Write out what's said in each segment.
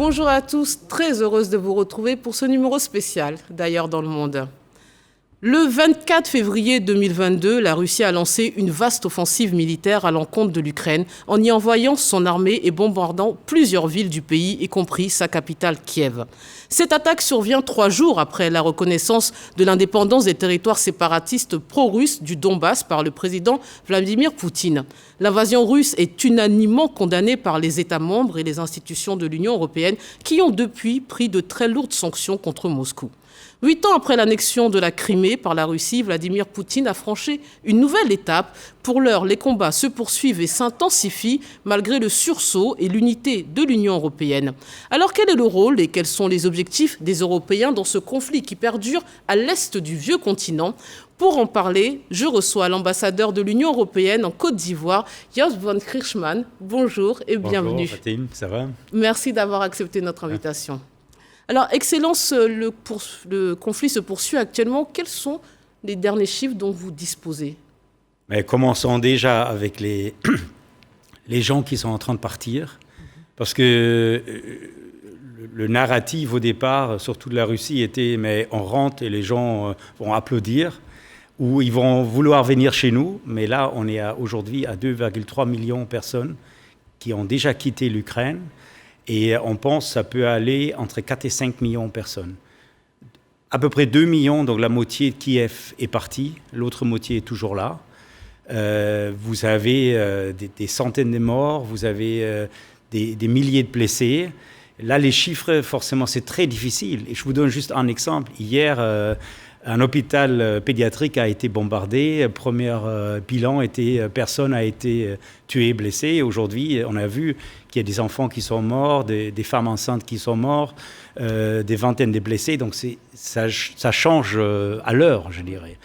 Bonjour à tous, très heureuse de vous retrouver pour ce numéro spécial d'Ailleurs dans le monde. Le 24 février 2022, la Russie a lancé une vaste offensive militaire à l'encontre de l'Ukraine en y envoyant son armée et bombardant plusieurs villes du pays, y compris sa capitale Kiev. Cette attaque survient 3 jours après la reconnaissance de l'indépendance des territoires séparatistes pro-russes du Donbass par le président Vladimir Poutine. L'invasion russe est unanimement condamnée par les États membres et les institutions de l'Union européenne qui ont depuis pris de très lourdes sanctions contre Moscou. 8 ans après l'annexion de la Crimée par la Russie, Vladimir Poutine a franchi une nouvelle étape. Pour l'heure, les combats se poursuivent et s'intensifient malgré le sursaut et l'unité de l'Union européenne. Alors quel est le rôle et quels sont les objectifs des Européens dans ce conflit qui perdure à l'est du vieux continent ? Pour en parler, je reçois l'ambassadeur de l'Union européenne en Côte d'Ivoire, Jost von Kirchmann. Bonjour et bienvenue. Bonjour Fatim, ça va ? Merci d'avoir accepté notre invitation. Alors, Excellence, le conflit se poursuit actuellement. Quels sont les derniers chiffres dont vous disposez ? Mais commençons déjà avec les gens qui sont en train de partir, parce que le narratif au départ, surtout de la Russie, était « mais on rentre et les gens vont applaudir » ou ils vont vouloir venir chez nous. Mais là, on est aujourd'hui à 2,3 millions de personnes qui ont déjà quitté l'Ukraine. Et on pense que ça peut aller entre 4 et 5 millions de personnes. À peu près 2 millions, donc la moitié de Kiev est partie, l'autre moitié est toujours là. Vous avez des centaines de morts, vous avez des milliers de blessés. Là, les chiffres, forcément, c'est très difficile. Et je vous donne juste un exemple. Hier, un hôpital pédiatrique a été bombardé. Le premier bilan était personne n'a été tué, blessé. Aujourd'hui, on a vu qu'il y a des enfants qui sont morts, des femmes enceintes qui sont mortes, des vingtaines de blessés. Donc ça change à l'heure, je dirais.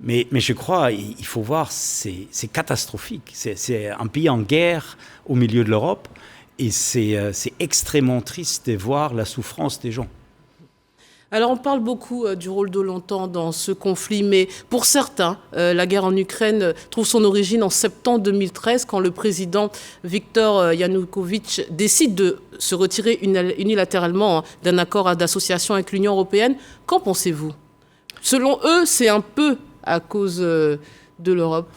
Mais je crois, il faut voir, c'est catastrophique. C'est un pays en guerre au milieu de l'Europe. Et c'est extrêmement triste de voir la souffrance des gens. Alors, on parle beaucoup du rôle de l'OTAN dans ce conflit, mais pour certains, la guerre en Ukraine trouve son origine en septembre 2013, quand le président Viktor Yanukovych décide de se retirer unilatéralement d'un accord d'association avec l'Union européenne. Qu'en pensez-vous ? Selon eux, c'est un peu à cause de l'Europe.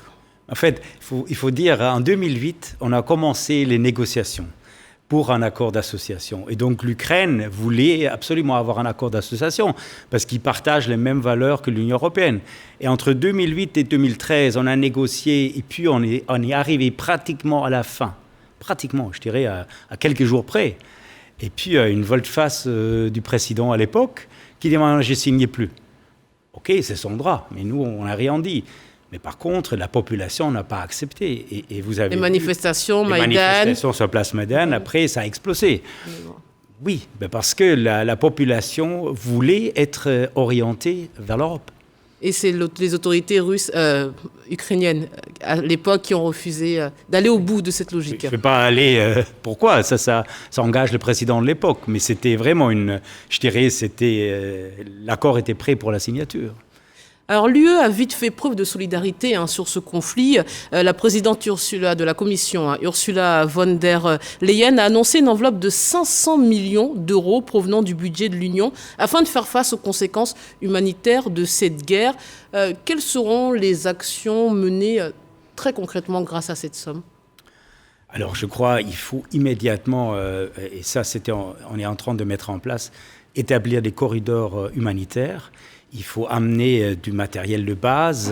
En fait, il faut dire, en 2008, on a commencé les négociations pour un accord d'association. Et donc l'Ukraine voulait absolument avoir un accord d'association parce qu'ils partagent les mêmes valeurs que l'Union européenne. Et entre 2008 et 2013, on a négocié et puis on est arrivé pratiquement à la fin. Pratiquement, je dirais, à quelques jours près. Et puis une volte-face du président à l'époque qui dit « je ne signe plus ». Ok, c'est son droit, mais nous, on n'a rien dit. Mais par contre, la population n'a pas accepté. Et vous avez les manifestations, Maïdan. Les manifestations sur place Maïdan, après, ça a explosé. Oui, parce que la population voulait être orientée vers l'Europe. Et c'est les autorités russes, ukrainiennes, à l'époque, qui ont refusé d'aller au bout de cette logique. Je ne vais pas aller... pourquoi ça engage le président de l'époque. Mais c'était vraiment je dirais, l'accord était prêt pour la signature. Alors l'UE a vite fait preuve de solidarité sur ce conflit. La présidente de la Commission, Ursula von der Leyen, a annoncé une enveloppe de 500 millions d'euros provenant du budget de l'Union afin de faire face aux conséquences humanitaires de cette guerre. Quelles seront les actions menées très concrètement grâce à cette somme ? Alors je crois qu'il faut immédiatement, et ça on est en train de mettre en place, établir des corridors humanitaires. Il faut amener du matériel de base.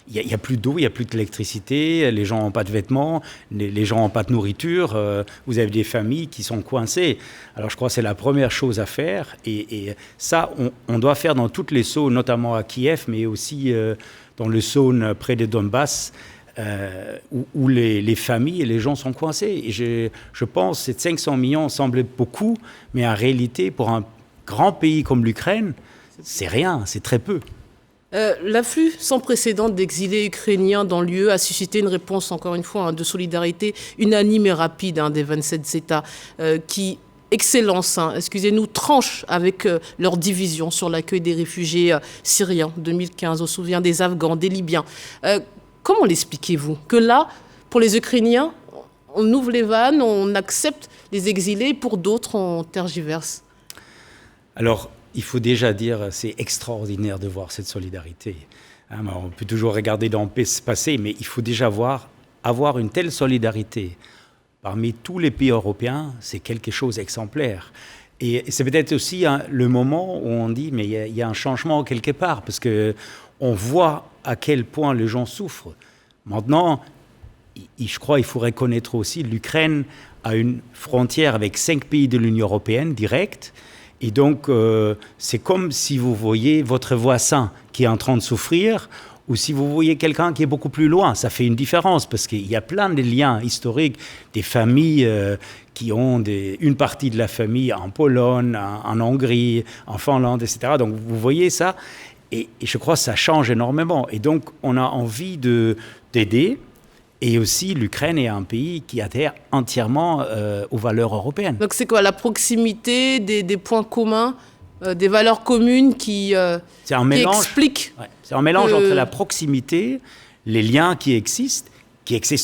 Il n'y a plus d'eau, il n'y a plus d'électricité. Les gens n'ont pas de vêtements, les gens n'ont pas de nourriture. Vous avez des familles qui sont coincées. Alors je crois que c'est la première chose à faire. Et ça, on doit faire dans toutes les zones, notamment à Kiev, mais aussi dans les zones près de Donbass, où les familles et les gens sont coincés. Et je pense que ces 500 millions semblent beaucoup, mais en réalité, pour un grand pays comme l'Ukraine, c'est rien, c'est très peu. L'afflux sans précédent d'exilés ukrainiens dans l'UE a suscité une réponse, encore une fois, de solidarité unanime et rapide des 27 États qui, Excellence, excusez-nous, tranchent avec leur division sur l'accueil des réfugiés syriens 2015. On se souvient des Afghans, des Libyens. Comment l'expliquez-vous ? Que là, pour les Ukrainiens, on ouvre les vannes, on accepte les exilés, pour d'autres, on tergiverse. Alors, il faut déjà dire, c'est extraordinaire de voir cette solidarité. On peut toujours regarder dans le passé, mais il faut déjà avoir une telle solidarité parmi tous les pays européens, c'est quelque chose d'exemplaire. Et c'est peut-être aussi le moment où on dit, mais il y a un changement quelque part, parce qu'on voit à quel point les gens souffrent. Maintenant, je crois qu'il faut reconnaître aussi l'Ukraine a une frontière avec 5 pays de l'Union européenne directe. Et donc, c'est comme si vous voyez votre voisin qui est en train de souffrir, ou si vous voyez quelqu'un qui est beaucoup plus loin. Ça fait une différence, parce qu'il y a plein de liens historiques, des familles qui ont une partie de la famille en Pologne, en Hongrie, en Finlande, etc. Donc, vous voyez ça, et je crois que ça change énormément. Et donc, on a envie d'aider. Et aussi, l'Ukraine est un pays qui adhère entièrement aux valeurs européennes. Donc c'est quoi, la proximité, des points communs, des valeurs communes qui expliquent... Ouais, c'est un mélange entre la proximité, les liens qui existent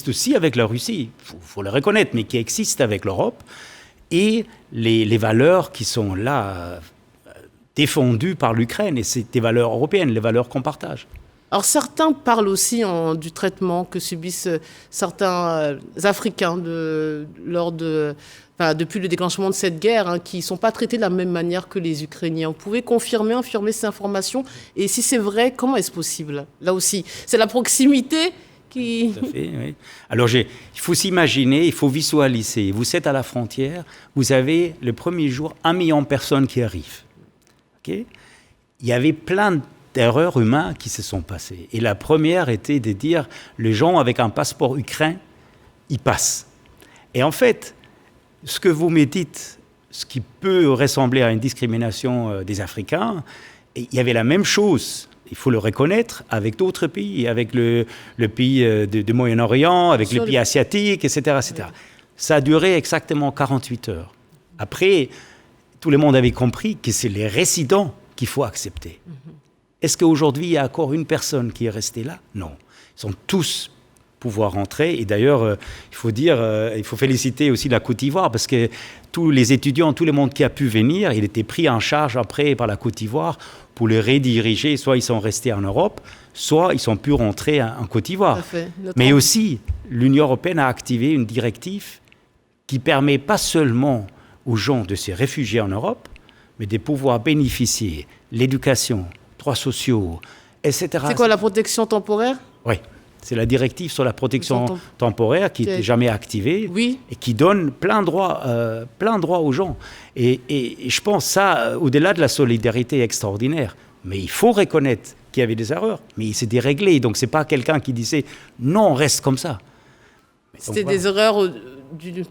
aussi avec la Russie, il faut le reconnaître, mais qui existent avec l'Europe, et les valeurs qui sont là, défendues par l'Ukraine. Et c'est des valeurs européennes, les valeurs qu'on partage. Alors certains parlent aussi du traitement que subissent certains Africains depuis le déclenchement de cette guerre, qui ne sont pas traités de la même manière que les Ukrainiens. Vous pouvez infirmer ces informations? Et si c'est vrai, comment est-ce possible? Là aussi, c'est la proximité qui... Tout à fait, oui. Alors il faut s'imaginer, il faut visualiser. Vous êtes à la frontière, vous avez le premier jour 1 million de personnes qui arrivent. Okay? Il y avait plein d'erreurs humaines qui se sont passées. Et la première était de dire, les gens avec un passeport ukrainien, ils passent. Et en fait, ce que vous me dites, ce qui peut ressembler à une discrimination des Africains, il y avait la même chose, il faut le reconnaître, avec d'autres pays, avec le pays du Moyen-Orient, avec les pays asiatiques, etc., etc. Oui. Ça a duré exactement 48 heures. Après, tout le monde avait compris que c'est les résidents qu'il faut accepter. Est-ce qu'aujourd'hui, il y a encore une personne qui est restée là? Non. Ils sont tous pouvoir rentrer. Et d'ailleurs, il faut féliciter aussi la Côte d'Ivoire, parce que tous les étudiants, tout le monde qui a pu venir, il était pris en charge après par la Côte d'Ivoire pour les rediriger. Soit ils sont restés en Europe, soit ils ont pu rentrer en Côte d'Ivoire. Mais aussi, l'Union européenne a activé une directive qui permet pas seulement aux gens de se réfugier en Europe, mais de pouvoir bénéficier de l'éducation, droits sociaux, etc. C'est quoi, la protection temporaire? Oui, c'est la directive sur la protection temporaire qui n'était jamais activée, oui, et qui donne plein de droits aux gens. Et je pense ça, au-delà de la solidarité extraordinaire, mais il faut reconnaître qu'il y avait des erreurs, mais c'est déréglé. Donc, ce n'est pas quelqu'un qui disait « non, on reste comme ça ». C'était des erreurs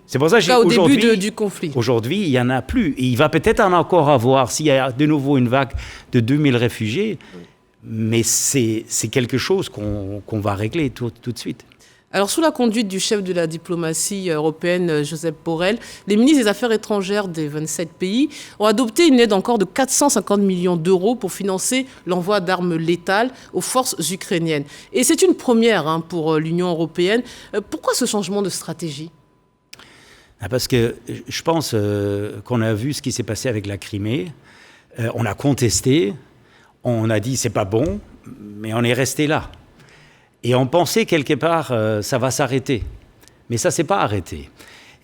c'est pour ça que au début du conflit. Aujourd'hui, il n'y en a plus. Et il va peut-être en encore avoir s'il y a de nouveau une vague de 2000 réfugiés. Oui. Mais c'est quelque chose qu'on va régler tout de suite. Alors, sous la conduite du chef de la diplomatie européenne, Josep Borrell, les ministres des Affaires étrangères des 27 pays ont adopté une aide encore de 450 millions d'euros pour financer l'envoi d'armes létales aux forces ukrainiennes. Et c'est une première pour l'Union européenne. Pourquoi ce changement de stratégie ? Parce que je pense qu'on a vu ce qui s'est passé avec la Crimée. On a contesté, on a dit c'est pas bon, mais on est resté là. Et on pensait quelque part ça va s'arrêter. Mais ça ne s'est pas arrêté.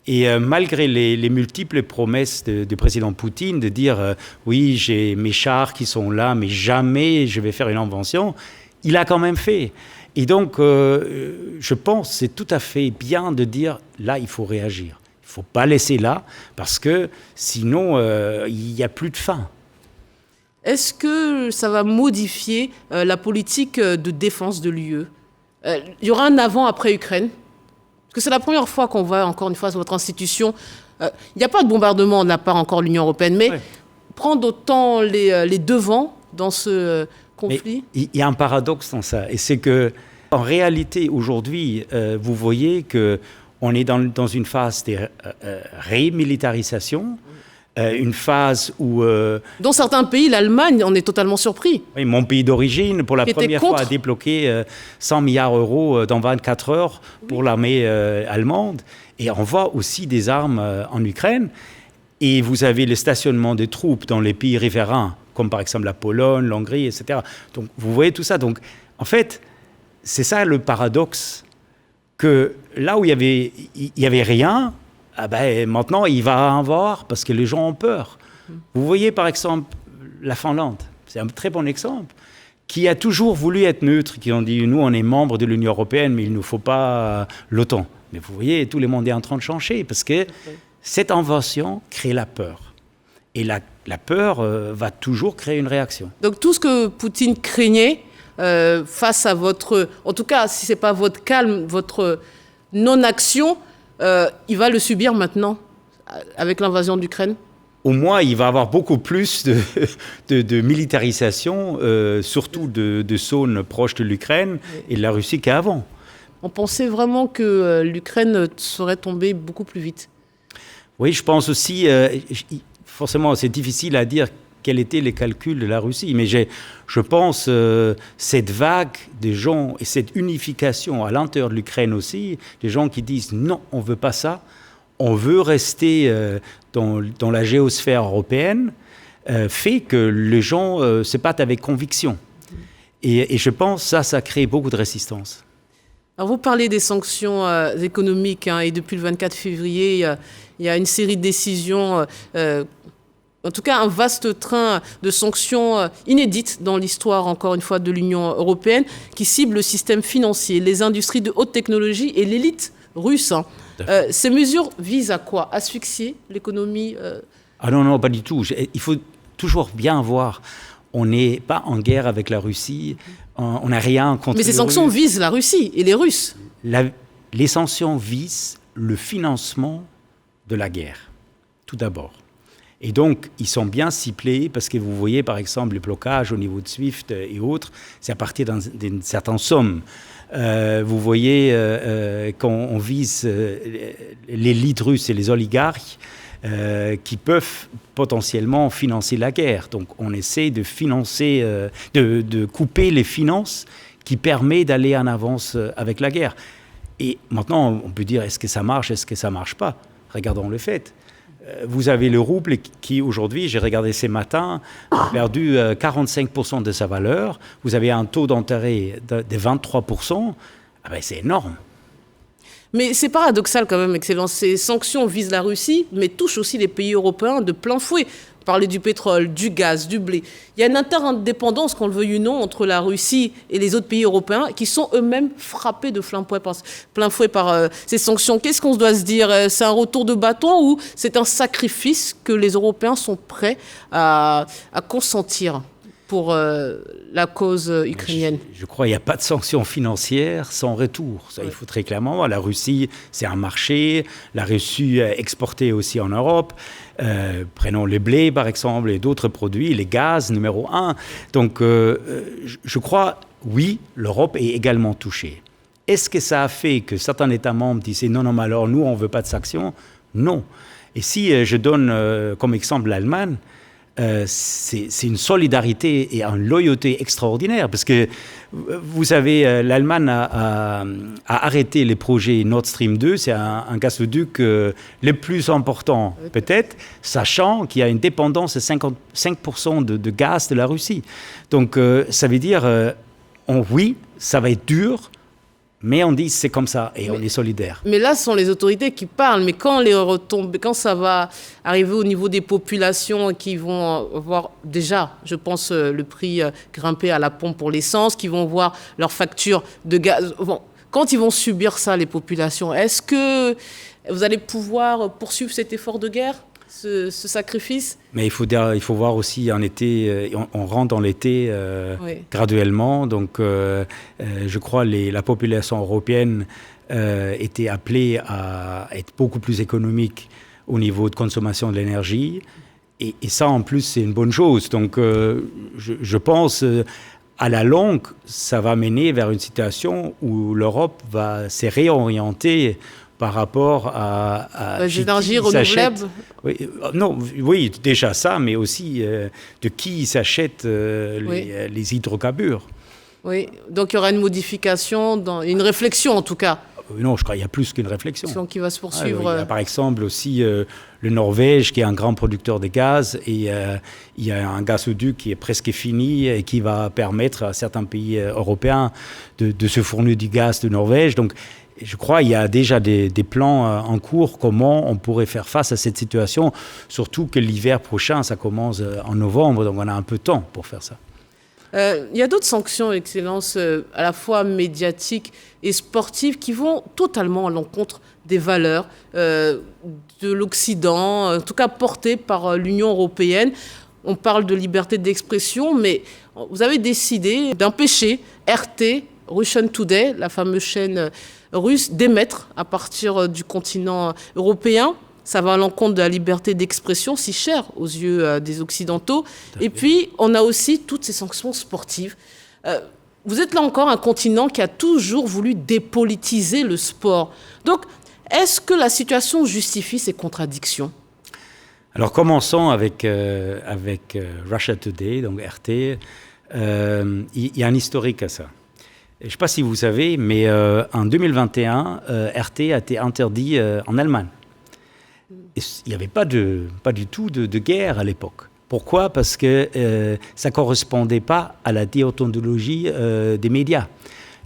Et malgré les multiples promesses du président Poutine de dire oui, j'ai mes chars qui sont là, mais jamais je vais faire une invention, il a quand même fait. Et donc, je pense que c'est tout à fait bien de dire là, il faut réagir. Il ne faut pas laisser là, parce que sinon, il n'y a plus de fin. Est-ce que ça va modifier la politique de défense de l'UE ? Il y aura un avant-après Ukraine ? Parce que c'est la première fois qu'on voit, encore une fois, sur votre institution, il n'y a pas de bombardement de la part encore de l'Union européenne, mais prendre autant les devants dans ce conflit. Il y a un paradoxe dans ça, et c'est que, en réalité, aujourd'hui, vous voyez qu'on est dans une phase de rémilitarisation, une phase où... Dans certains pays, l'Allemagne en est totalement surpris. Oui, mon pays d'origine, pour la première fois, a débloqué 100 milliards d'euros dans 24 heures pour l'armée allemande. Et on voit aussi des armes en Ukraine. Et vous avez le stationnement des troupes dans les pays riverains, comme par exemple la Pologne, l'Hongrie, etc. Donc vous voyez tout ça. Donc en fait, c'est ça le paradoxe, que là où il y avait rien, maintenant il va en avoir parce que les gens ont peur. Vous voyez par exemple la Finlande, c'est un très bon exemple, qui a toujours voulu être neutre, qui ont dit nous on est membre de l'Union européenne mais il ne nous faut pas l'OTAN. Mais vous voyez, tout le monde est en train de changer parce que cette invasion crée la peur. Et la peur va toujours créer une réaction. Donc tout ce que Poutine craignait face à votre... En tout cas, si ce n'est pas votre calme, votre non-action, il va le subir maintenant avec l'invasion d'Ukraine? Au moins, il va y avoir beaucoup plus de militarisation, surtout de zones proches de l'Ukraine et de la Russie qu'avant. On pensait vraiment que l'Ukraine serait tombée beaucoup plus vite. Oui, je pense aussi, forcément c'est difficile à dire quels étaient les calculs de la Russie, mais je pense cette vague de gens et cette unification à l'intérieur de l'Ukraine aussi, des gens qui disent non, on ne veut pas ça, on veut rester dans la géosphère européenne, fait que les gens se battent avec conviction. Et je pense ça crée beaucoup de résistance. Alors vous parlez des sanctions économiques, et depuis le 24 février, il y a une série de décisions, en tout cas un vaste train de sanctions inédites dans l'histoire, encore une fois, de l'Union européenne, qui ciblent le système financier, les industries de haute technologie et l'élite russe. Ces mesures visent à quoi? Asphyxier l'économie Ah non, pas du tout. Il faut toujours bien voir, on n'est pas en guerre avec la Russie, on n'a rien contre... Mais ces sanctions visent la Russie et les Russes. Les sanctions visent le financement de la guerre, tout d'abord. Et donc, ils sont bien ciblés parce que vous voyez, par exemple, les blocages au niveau de SWIFT et autres, c'est à partir d'une certaine somme. Vous voyez, quand on vise l'élite russe et les oligarques, qui peuvent potentiellement financer la guerre. Donc on essaie de financer, de couper les finances qui permettent d'aller en avance avec la guerre. Et maintenant, on peut dire, est-ce que ça marche, est-ce que ça ne marche pas? Regardons le fait. Vous avez le rouble qui, aujourd'hui, j'ai regardé ce matin, a perdu 45% de sa valeur. Vous avez un taux d'intérêt de 23%. Ah ben, c'est énorme. Mais c'est paradoxal quand même, Excellence. Ces sanctions visent la Russie, mais touchent aussi les pays européens de plein fouet. Parler du pétrole, du gaz, du blé. Il y a une interdépendance, qu'on le veuille ou non, entre la Russie et les autres pays européens qui sont eux-mêmes frappés de plein fouet par ces sanctions. Qu'est-ce qu'on doit se dire? C'est un retour de bâton ou c'est un sacrifice que les Européens sont prêts à consentir pour la cause ukrainienne? Je crois qu'il n'y a pas de sanctions financières sans retour. Ça, il faut très clairement voir. La Russie, c'est un marché. La Russie exportait aussi en Europe. Prenons le blé, par exemple, et d'autres produits, les gaz, numéro 1. Donc, je crois, oui, l'Europe est également touchée. Est-ce que ça a fait que certains États membres disaient non, mais alors nous, on ne veut pas de sanctions? Non. Et si je donne comme exemple l'Allemagne, c'est une solidarité et une loyauté extraordinaire parce que vous savez, l'Allemagne a arrêté les projets Nord Stream 2, c'est un gazoduc le plus important peut-être, sachant qu'il y a une dépendance de 55% de gaz de la Russie. Donc ça veut dire, oui, ça va être dur, mais on dit c'est comme ça et on est solidaire. Mais là, ce sont les autorités qui parlent. Mais quand ça va arriver au niveau des populations qui vont voir déjà, je pense, le prix grimper à la pompe pour l'essence, qui vont voir leur facture de gaz. Bon, quand ils vont subir ça, les populations, est-ce que vous allez pouvoir poursuivre cet effort de guerre, ce sacrifice? Mais il faut voir aussi en été, on rentre dans l'été graduellement. Donc, je crois la population européenne était appelée à être beaucoup plus économique au niveau de consommation de l'énergie. Et ça, en plus, c'est une bonne chose. Donc, je pense, à la longue, ça va mener vers une situation où l'Europe va se réorienter par rapport à l'énergie renouvelable. Oui, déjà ça, mais aussi de qui s'achète les hydrocarbures. Oui, donc il y aura une modification, une réflexion en tout cas. Non, je crois qu'il y a plus qu'une réflexion. Qui va se poursuivre. Il y a par exemple aussi le Norvège, qui est un grand producteur de gaz, et il y a un gazoduc qui est presque fini et qui va permettre à certains pays européens de se fournir du gaz de Norvège. Donc, je crois qu'il y a déjà des plans en cours, comment on pourrait faire face à cette situation, surtout que l'hiver prochain, ça commence en novembre, donc on a un peu de temps pour faire ça. Il y a d'autres sanctions, Excellence, à la fois médiatiques et sportives, qui vont totalement à l'encontre des valeurs de l'Occident, en tout cas portées par l'Union européenne. On parle de liberté d'expression, mais vous avez décidé d'empêcher RT, Russian Today, la fameuse chaîne russe, d'émettre à partir du continent européen. Ça va à l'encontre de la liberté d'expression, si chère aux yeux des Occidentaux. Et puis, on a aussi toutes ces sanctions sportives. Vous êtes là encore un continent qui a toujours voulu dépolitiser le sport. Donc, est-ce que la situation justifie ces contradictions ? Alors, commençons avec Russia Today, donc RT. Il y a un historique à ça. Je ne sais pas si vous savez, mais en 2021, RT a été interdit en Allemagne. Et il n'y avait pas du tout de guerre à l'époque. Pourquoi ? Parce que ça ne correspondait pas à la déontologie des médias.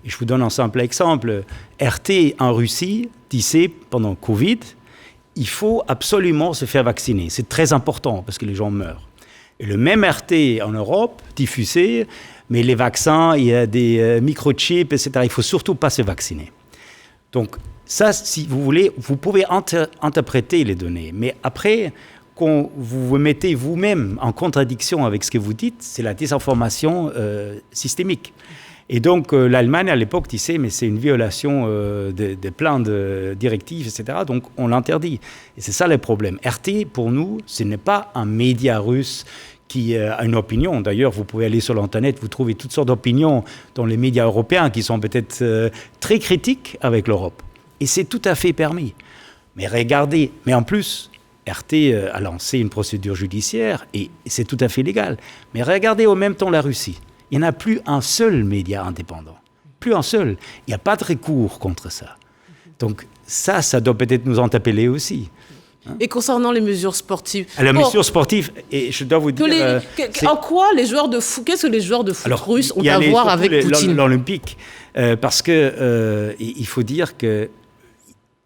Et je vous donne un simple exemple. RT en Russie disait pendant Covid, il faut absolument se faire vacciner. C'est très important parce que les gens meurent. Et le même RT en Europe diffusait, mais les vaccins, il y a des microchips, etc. Il ne faut surtout pas se vacciner. Donc, ça, si vous voulez, vous pouvez interpréter les données. Mais après, quand vous vous mettez vous-même en contradiction avec ce que vous dites, c'est la désinformation systémique. Et donc, l'Allemagne, à l'époque, disait, mais c'est une violation de plein de directives, etc. Donc, on l'interdit. Et c'est ça le problème. RT, pour nous, ce n'est pas un média russe qui a une opinion. D'ailleurs, vous pouvez aller sur l'Internet, vous trouvez toutes sortes d'opinions dans les médias européens qui sont peut-être très critiques avec l'Europe. Et c'est tout à fait permis. Mais regardez, mais en plus, RT a lancé une procédure judiciaire et c'est tout à fait légal. Mais regardez au même temps la Russie. Il n'y en a plus un seul média indépendant. Plus un seul. Il n'y a pas de recours contre ça. Donc ça doit peut-être nous interpeller aussi. Et concernant les mesures sportives, les mesures sportives, et je dois vous dire... en quoi les joueurs de foot, qu'est-ce que les joueurs de foot russes ont à voir avec Poutine ? L'Olympique, parce que il faut dire que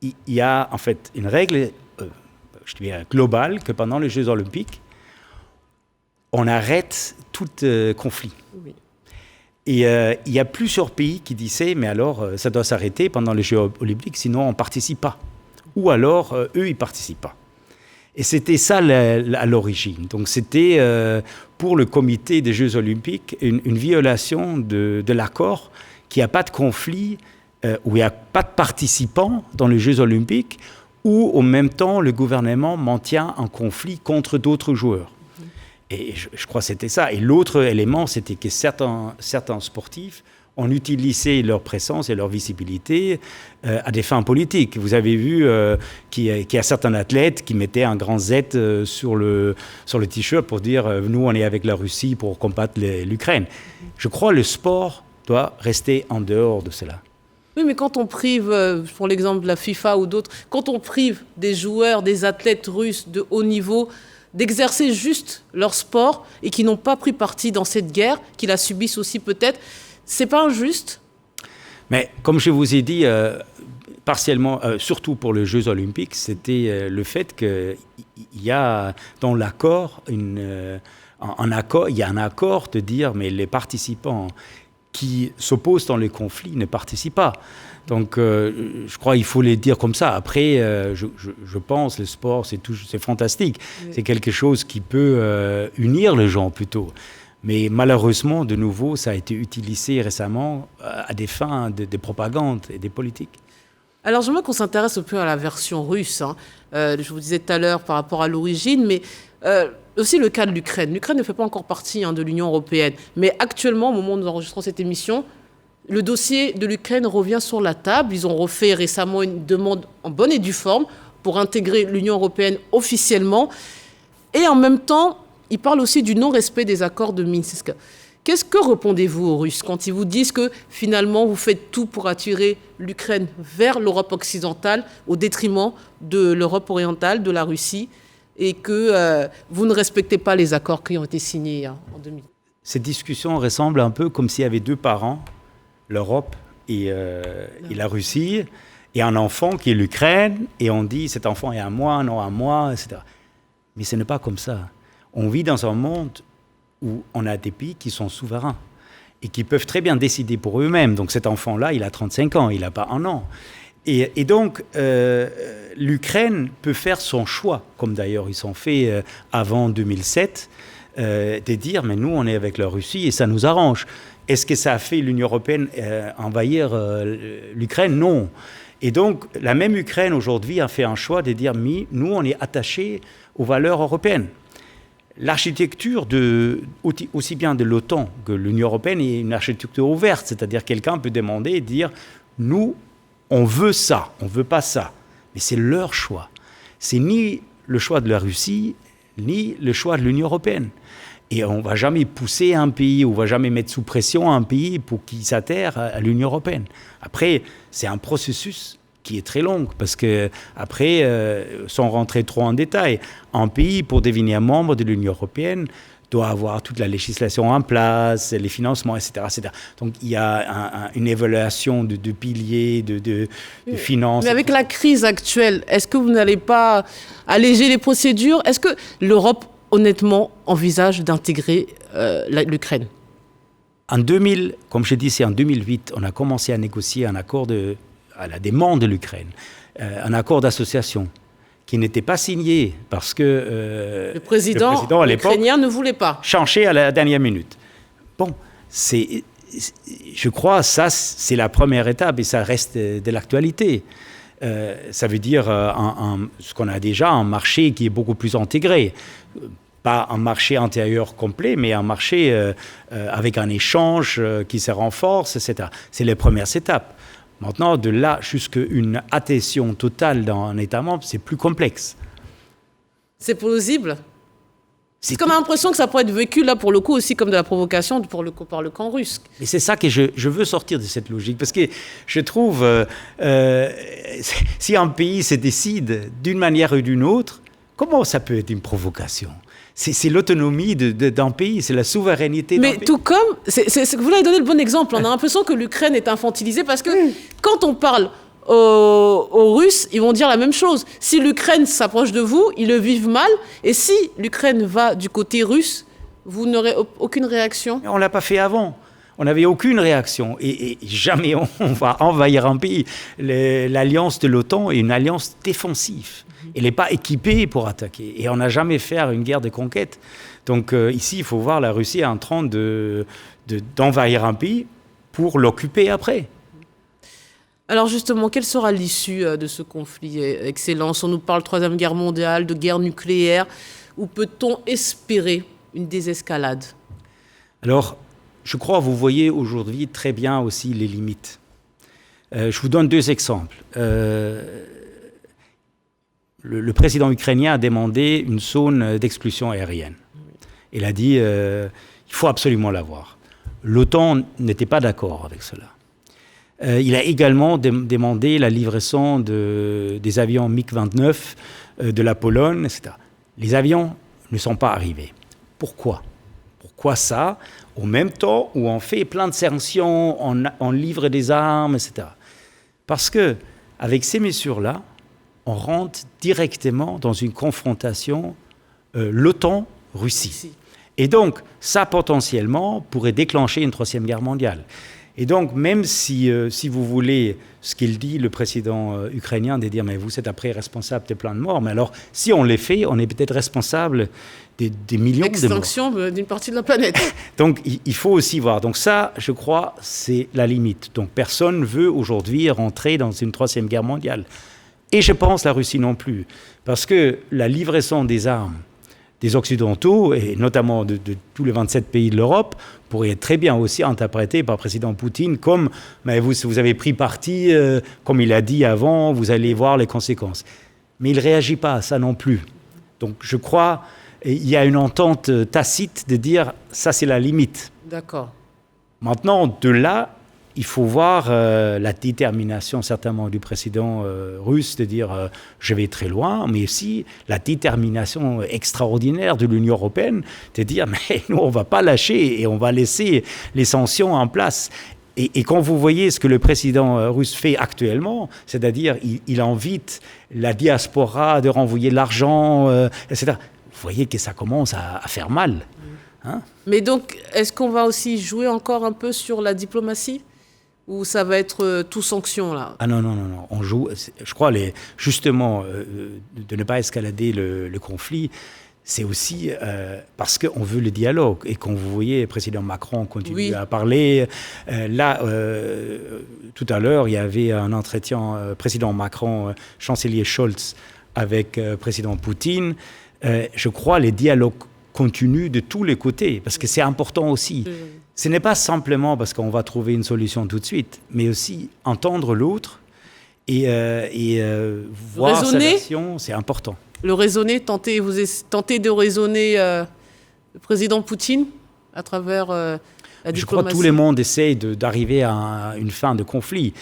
il y a en fait une règle, je dirais globale, que pendant les Jeux Olympiques, on arrête tout conflit. Oui. Et il y a plusieurs pays qui disaient, mais alors ça doit s'arrêter pendant les Jeux Olympiques, sinon on ne participe pas. Ou alors, eux, ils ne participent pas. Et c'était ça à l'origine. Donc, c'était pour le comité des Jeux Olympiques une violation de l'accord, qu'il n'y a pas de conflit, où il n'y a pas de participants dans les Jeux Olympiques, où, en même temps, le gouvernement maintient un conflit contre d'autres joueurs. Et je crois que c'était ça. Et l'autre élément, c'était que certains sportifs ont utilisé leur présence et leur visibilité à des fins politiques. Vous avez vu qu'il y a certains athlètes qui mettaient un grand Z sur le t-shirt pour dire « nous, on est avec la Russie pour combattre l'Ukraine ». Je crois que le sport doit rester en dehors de cela. Oui, mais quand on prive, pour l'exemple de la FIFA ou d'autres, quand on prive des joueurs, des athlètes russes de haut niveau d'exercer juste leur sport et qui n'ont pas pris parti dans cette guerre, qui la subissent aussi peut-être, c'est pas injuste ? Mais comme je vous ai dit, partiellement, surtout pour les Jeux Olympiques, c'était le fait qu'il y a dans l'accord il y a un accord de dire mais les participants qui s'opposent dans les conflits ne participent pas. Donc, je crois qu'il faut les dire comme ça. Après, je pense le sport, c'est fantastique. Oui. C'est quelque chose qui peut unir les gens plutôt. Mais malheureusement, de nouveau, ça a été utilisé récemment à des fins de propagande et des politiques. Alors, j'aimerais qu'on s'intéresse un peu à la version russe. Je vous disais tout à l'heure par rapport à l'origine, mais aussi le cas de l'Ukraine. L'Ukraine ne fait pas encore partie de l'Union européenne. Mais actuellement, au moment où nous enregistrons cette émission, le dossier de l'Ukraine revient sur la table. Ils ont refait récemment une demande en bonne et due forme pour intégrer l'Union européenne officiellement. Et en même temps, ils parlent aussi du non-respect des accords de Minsk. Qu'est-ce que répondez-vous aux Russes quand ils vous disent que finalement vous faites tout pour attirer l'Ukraine vers l'Europe occidentale au détriment de l'Europe orientale, de la Russie, et que vous ne respectez pas les accords qui ont été signés en 2000? Cette discussion ressemble un peu comme s'il y avait deux parents, l'Europe et la Russie, et un enfant qui est l'Ukraine, et on dit cet enfant est à moi, non à moi, etc. Mais ce n'est pas comme ça. On vit dans un monde où on a des pays qui sont souverains et qui peuvent très bien décider pour eux-mêmes. Donc cet enfant-là, il a 35 ans, il n'a pas un an. Et donc, l'Ukraine peut faire son choix, comme d'ailleurs ils sont fait avant 2007, de dire, mais nous, on est avec la Russie et ça nous arrange. Est-ce que ça a fait l'Union européenne envahir l'Ukraine? Non. Et donc, la même Ukraine aujourd'hui a fait un choix de dire, mais nous, on est attachés aux valeurs européennes. L'architecture aussi bien de l'OTAN que l'Union européenne est une architecture ouverte, c'est-à-dire quelqu'un peut demander et dire « nous, on veut ça, on ne veut pas ça ». Mais c'est leur choix. C'est ni le choix de la Russie, ni le choix de l'Union européenne. Et on ne va jamais pousser un pays, on ne va jamais mettre sous pression un pays pour qu'il s'adhère à l'Union européenne. Après, c'est un processus qui est très longue, parce que après, sans rentrer trop en détail, un pays, pour devenir membre de l'Union européenne, doit avoir toute la législation en place, les financements, etc. etc. Donc, il y a une évaluation de piliers, de finances. Mais avec la crise actuelle, est-ce que vous n'allez pas alléger les procédures? Est-ce que l'Europe, honnêtement, envisage d'intégrer l'Ukraine? En 2000, comme je dis, c'est en 2008, on a commencé à négocier un accord à la demande de l'Ukraine, un accord d'association qui n'était pas signé parce que le président à l'époque ukrainien ne voulait pas. Changer à la dernière minute. Bon, je crois ça c'est la première étape et ça reste de l'actualité. Ça veut dire ce qu'on a déjà, un marché qui est beaucoup plus intégré. Pas un marché intérieur complet, mais un marché avec un échange qui se renforce, etc. C'est les premières étapes. Maintenant, de là jusqu'à une adhésion totale dans un État membre, c'est plus complexe. C'est plausible? C'est comme l'impression que ça pourrait être vécu, là, pour le coup, aussi comme de la provocation par le camp russe. Et c'est ça que je veux sortir de cette logique. Parce que je trouve, si un pays se décide d'une manière ou d'une autre, comment ça peut être une provocation? C'est l'autonomie d'un pays, c'est la souveraineté d'un pays. Mais tout comme, vous avez donné le bon exemple, on a l'impression que l'Ukraine est infantilisée parce que quand on parle aux Russes, ils vont dire la même chose. Si l'Ukraine s'approche de vous, ils le vivent mal. Et si l'Ukraine va du côté russe, vous n'aurez aucune réaction? On ne l'a pas fait avant. On n'avait aucune réaction. Et jamais on va envahir un pays. L'alliance de l'OTAN est une alliance défensive. Elle n'est pas équipée pour attaquer. Et on n'a jamais fait une guerre de conquête. Donc ici, il faut voir la Russie en train d'envahir un pays pour l'occuper après. Alors justement, quelle sera l'issue de ce conflit, Excellence? On nous parle de Troisième Guerre mondiale, de guerre nucléaire. Où peut-on espérer une désescalade? Alors, je crois que vous voyez aujourd'hui très bien aussi les limites. Je vous donne deux exemples. Le président ukrainien a demandé une zone d'exclusion aérienne. Il a dit il faut absolument l'avoir. L'OTAN n'était pas d'accord avec cela. Il a également demandé la livraison des avions MiG-29 de la Pologne, etc. Les avions ne sont pas arrivés. Pourquoi? Pourquoi ça? Au même temps où on fait plein de sanctions, on livre des armes, etc. Parce que avec ces mesures-là, on rentre directement dans une confrontation l'OTAN-Russie. Et donc, ça, potentiellement, pourrait déclencher une troisième guerre mondiale. Et donc, même si vous voulez, ce qu'il dit, le président ukrainien, de dire « mais vous êtes après responsable de plein de morts », mais alors, si on les fait, on est peut-être responsable des millions de morts. L'extinction d'une partie de la planète. Donc, il faut aussi voir. Donc ça, je crois, c'est la limite. Donc, personne ne veut aujourd'hui rentrer dans une troisième guerre mondiale. Et je pense la Russie non plus. Parce que la livraison des armes des Occidentaux, et notamment de tous les 27 pays de l'Europe, pourrait être très bien aussi interprétée par le président Poutine comme mais vous avez pris parti, comme il a dit avant, vous allez voir les conséquences. Mais il ne réagit pas à ça non plus. Donc je crois il y a une entente tacite de dire ça c'est la limite. D'accord. Maintenant, de là, il faut voir la détermination certainement du président russe de dire je vais très loin, mais aussi la détermination extraordinaire de l'Union européenne de dire mais nous on ne va pas lâcher et on va laisser les sanctions en place. Et quand vous voyez ce que le président russe fait actuellement, c'est-à-dire il invite la diaspora de renvoyer l'argent, etc., vous voyez que ça commence à faire mal. Hein? Mais donc, est-ce qu'on va aussi jouer encore un peu sur la diplomatie ? Ou ça va être tout sanction, là ? Ah non. On joue, je crois, justement, de ne pas escalader le conflit, c'est aussi parce qu'on veut le dialogue. Et quand vous voyez le président Macron continuer à parler, tout à l'heure, il y avait un entretien président Macron, chancelier Scholz, avec président Poutine. Je crois les dialogues continuent de tous les côtés, parce que c'est important aussi. Ce n'est pas simplement parce qu'on va trouver une solution tout de suite, mais aussi entendre l'autre et voir sa version, c'est important. Le raisonner, tenter de raisonner le président Poutine à travers la diplomatie. Je crois que tout le monde essaie d'arriver à une fin de conflit.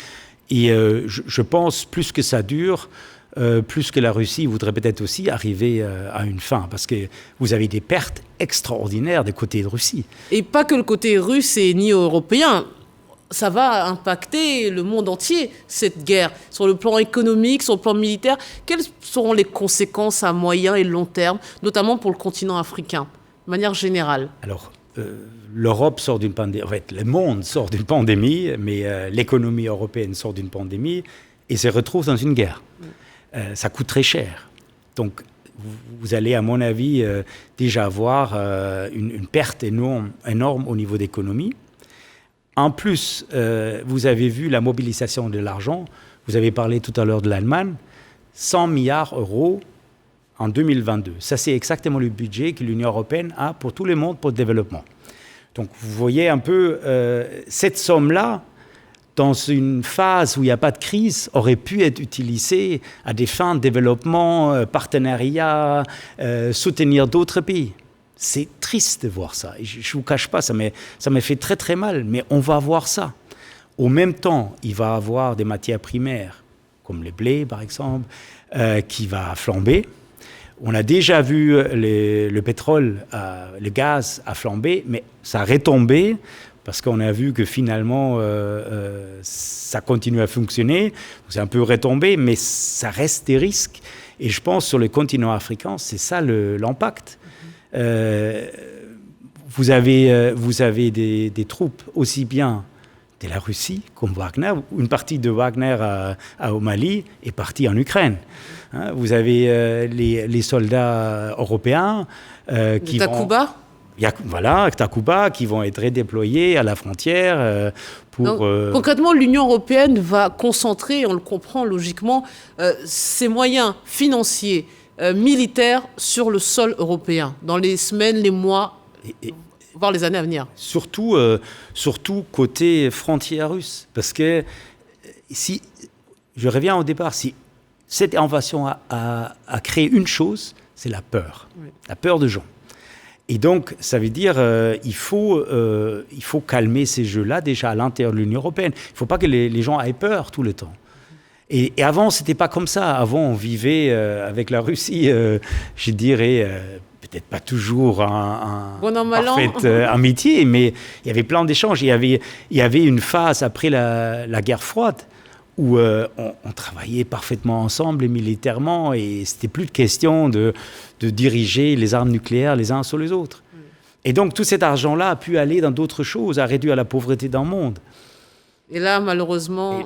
Et je pense, plus que ça dure, plus que la Russie voudrait peut-être aussi arriver à une fin, parce que vous avez des pertes extraordinaires des côtés de Russie. Et pas que le côté russe et ni européen. Ça va impacter le monde entier, cette guerre, sur le plan économique, sur le plan militaire. Quelles seront les conséquences à moyen et long terme, notamment pour le continent africain, de manière générale ? Alors, l'Europe sort d'une pandémie, en fait, le monde sort d'une pandémie, mais l'économie européenne sort d'une pandémie et se retrouve dans une guerre. Ça coûte très cher. Donc, vous allez, à mon avis, déjà avoir une perte énorme au niveau d'économie. En plus, vous avez vu la mobilisation de l'argent. Vous avez parlé tout à l'heure de l'Allemagne. 100 milliards d'euros en 2022. Ça, c'est exactement le budget que l'Union européenne a pour tout le monde pour le développement. Donc, vous voyez un peu cette somme-là, dans une phase où il n'y a pas de crise, aurait pu être utilisée à des fins de développement, partenariat, soutenir d'autres pays. C'est triste de voir ça. Je ne vous cache pas, ça me fait très très mal, mais on va voir ça. Au même temps, il va y avoir des matières primaires, comme le blé par exemple, qui va flamber. On a déjà vu le pétrole, le gaz a flambé, mais ça a retombé parce qu'on a vu que finalement, ça continue à fonctionner. C'est un peu retombé, mais ça reste des risques. Et je pense sur le continent africain, c'est ça l'impact. Vous avez des troupes aussi bien de la Russie comme Wagner. Une partie de Wagner au Mali est partie en Ukraine. Hein, vous avez les soldats européens qui Takuba. Voilà, Takuba, qui vont être redéployés à la frontière pour... Donc, concrètement, l'Union européenne va concentrer, on le comprend logiquement, ses moyens financiers, militaires sur le sol européen, dans les semaines, les mois, voire les années à venir. Surtout côté frontière russe. Parce que, si je reviens au départ, si cette invasion a créé une chose, c'est la peur. Oui. La peur de gens. Et donc, ça veut dire il faut calmer ces jeux-là déjà à l'intérieur de l'Union européenne. Il ne faut pas que les gens aient peur tout le temps. Et avant, ce n'était pas comme ça. Avant, on vivait avec la Russie, je dirais, peut-être pas toujours une parfaite amitié, mais il y avait plein d'échanges. Il y avait une phase après la guerre froide où on travaillait parfaitement ensemble militairement et ce n'était plus de question de diriger les armes nucléaires les uns sur les autres. Et donc, tout cet argent-là a pu aller dans d'autres choses, à réduire la pauvreté dans le monde. Et là, malheureusement...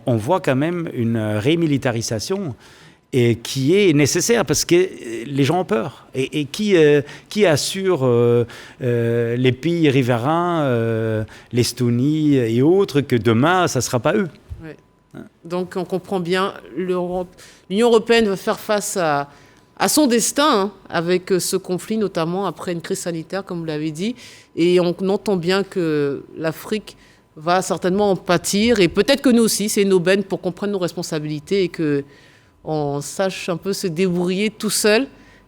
on voit quand même une rémilitarisation qui est nécessaire parce que les gens ont peur. Et qui assure les pays riverains, l'Estonie et autres, que demain, ça ne sera pas eux. Ouais. Hein? Donc, on comprend bien, l'Union européenne va faire face à son destin, avec ce conflit, notamment après une crise sanitaire, comme vous l'avez dit. Et on entend bien que l'Afrique va certainement en pâtir. Et peut-être que nous aussi, c'est une aubaine pour qu'on prenne nos responsabilités et qu'on sache un peu se débrouiller tout seul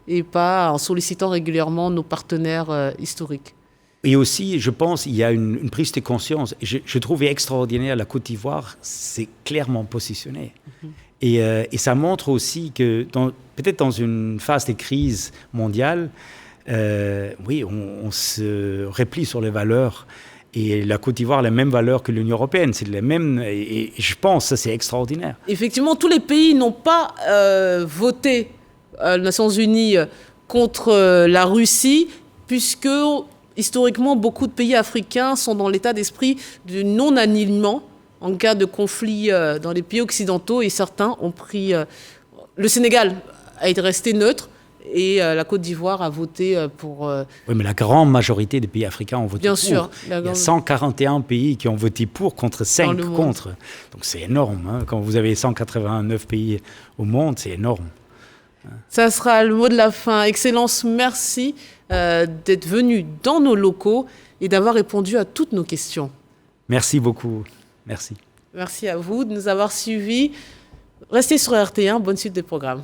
et pas en sollicitant régulièrement nos partenaires historiques. Et aussi, je pense, il y a une prise de conscience. Je trouvais extraordinaire, la Côte d'Ivoire s'est clairement positionnée. Et ça montre aussi que, peut-être dans une phase de crise mondiale, oui, on se replie sur les valeurs. Et la Côte d'Ivoire a les mêmes valeurs que l'Union européenne. C'est les mêmes, et je pense que ça, c'est extraordinaire. Effectivement, tous les pays n'ont pas voté aux Nations Unies contre la Russie, puisque historiquement, beaucoup de pays africains sont dans l'état d'esprit du non-alignement en cas de conflit dans les pays occidentaux, et certains ont pris... le Sénégal a été resté neutre, et la Côte d'Ivoire a voté pour... Oui, mais la grande majorité des pays africains ont voté bien pour. Sûr. Il y a 141 pays qui ont voté pour, contre 5 contre. Donc c'est énorme. Hein. Quand vous avez 189 pays au monde, c'est énorme. Ça sera le mot de la fin. Excellence, merci d'être venu dans nos locaux et d'avoir répondu à toutes nos questions. Merci beaucoup. Merci. Merci à vous de nous avoir suivis. Restez sur RT1. Bonne suite des programmes.